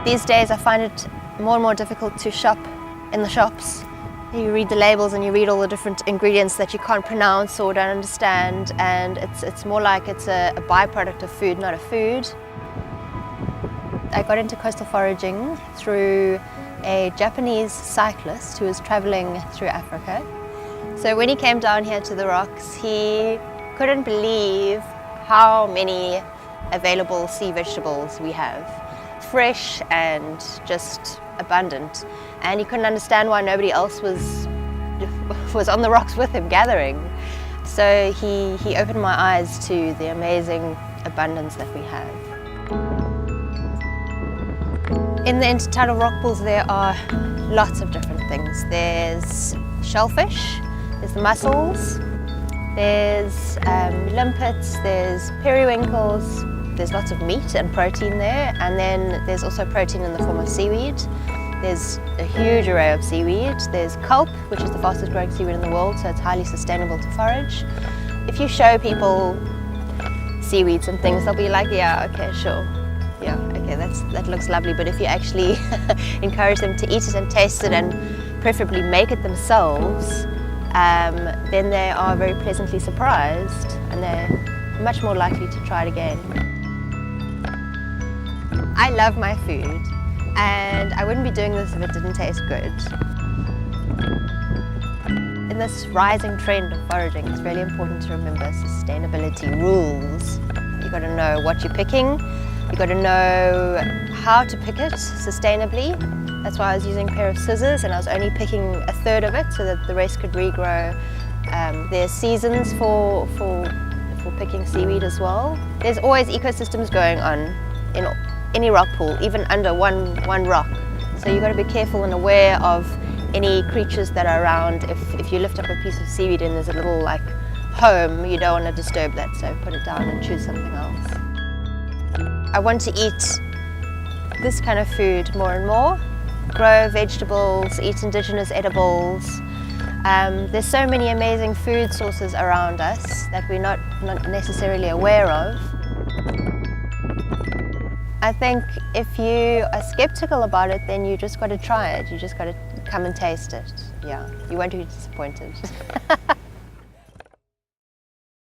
These days I find it more and more difficult to shop in the shops. You read the labels and you read all the different ingredients that you can't pronounce or don't understand, and it's more like it's a byproduct of food, not a food. I got into coastal foraging through a Japanese cyclist who was traveling through Africa. So when he came down here to the rocks, he couldn't believe how many available sea vegetables we have. Fresh and just abundant. And he couldn't understand why nobody else was on the rocks with him gathering. So he opened my eyes to the amazing abundance that we have. In the intertidal rock pools there are lots of different things. There's shellfish, there's the mussels, there's limpets, there's periwinkles, there's lots of meat and protein there, and then there's also protein in the form of seaweed. There's a huge array of seaweed. There's kelp, which is the fastest growing seaweed in the world, so it's highly sustainable to forage. If you show people seaweeds and things, they'll be like, yeah, okay, sure. Yeah, okay, that looks lovely. But if you actually encourage them to eat it and taste it and preferably make it themselves, then they are very pleasantly surprised and they're much more likely to try it again. I love my food, and I wouldn't be doing this if it didn't taste good. In this rising trend of foraging, it's really important to remember sustainability rules. You've got to know what you're picking, you've got to know how to pick it sustainably. That's why I was using a pair of scissors, and I was only picking a third of it so that the rest could regrow. There's seasons for picking seaweed as well. There's always ecosystems going on in any rock pool, even under one rock. So you've got to be careful and aware of any creatures that are around. If you lift up a piece of seaweed and there's a little like home, you don't want to disturb that, so put it down and choose something else. I want to eat this kind of food more and more. Grow vegetables, eat indigenous edibles. There's so many amazing food sources around us that we're not necessarily aware of. I think if you are skeptical about it, then you just got to try it. You just got to come and taste it. Yeah, you won't be disappointed.